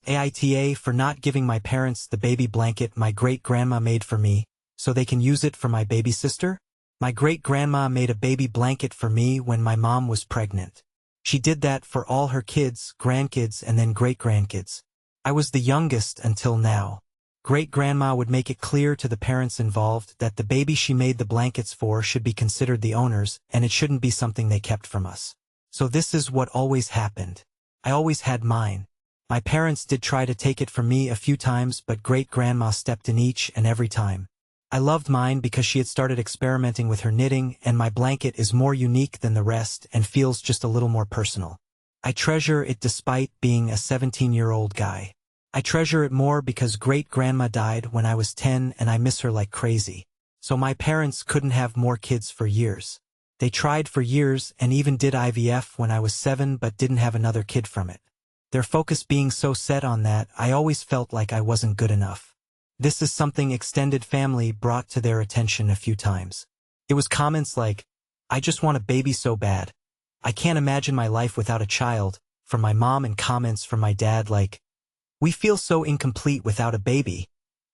AITA for not giving my parents the baby blanket my great-grandma made for me, so they can use it for my baby sister? My great-grandma made a baby blanket for me when my mom was pregnant. She did that for all her kids, grandkids, and then great-grandkids. I was the youngest until now. Great-grandma would make it clear to the parents involved that the baby she made the blankets for should be considered the owner's, and it shouldn't be something they kept from us. So this is what always happened. I always had mine. My parents did try to take it from me a few times, but great-grandma stepped in each and every time. I loved mine because she had started experimenting with her knitting, and my blanket is more unique than the rest and feels just a little more personal. I treasure it despite being a 17-year-old guy. I treasure it more because great-grandma died when I was 10 and I miss her like crazy. So my parents couldn't have more kids for years. They tried for years and even did IVF when I was 7 but didn't have another kid from it. Their focus being so set on that, I always felt like I wasn't good enough. This is something extended family brought to their attention a few times. It was comments like, "I just want a baby so bad. I can't imagine my life without a child," from my mom, and comments from my dad like, "We feel so incomplete without a baby,"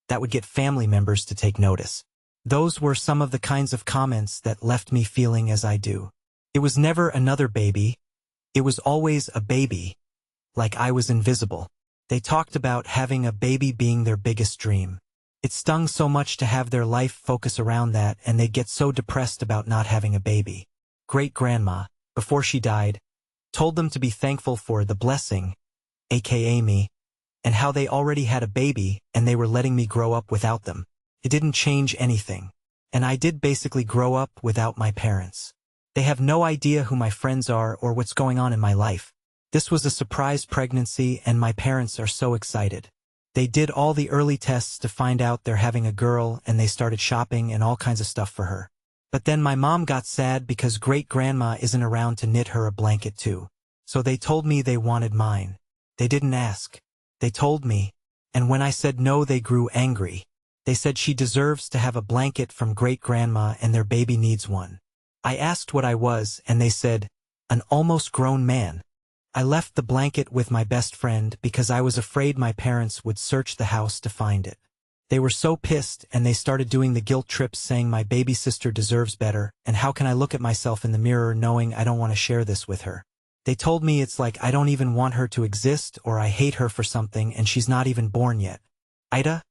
that would get family members to take notice. Those were some of the kinds of comments that left me feeling as I do. It was never another baby. It was always a baby. Like I was invisible. They talked about having a baby being their biggest dream. It stung so much to have their life focus around that, and they'd get so depressed about not having a baby. Great-grandma, before she died, told them to be thankful for the blessing, aka me, and how they already had a baby and they were letting me grow up without them. It didn't change anything. And I did basically grow up without my parents. They have no idea who my friends are or what's going on in my life. This was a surprise pregnancy and my parents are so excited. They did all the early tests to find out they're having a girl, and they started shopping and all kinds of stuff for her. But then my mom got sad because great-grandma isn't around to knit her a blanket too. So they told me they wanted mine. They didn't ask. They told me. And when I said no, they grew angry. They said she deserves to have a blanket from great-grandma and their baby needs one. I asked what I was, and they said, "An almost grown man." I left the blanket with my best friend because I was afraid my parents would search the house to find it. They were so pissed, and they started doing the guilt trips saying my baby sister deserves better, and how can I look at myself in the mirror knowing I don't want to share this with her. They told me it's like I don't even want her to exist or I hate her for something and she's not even born yet. AITA,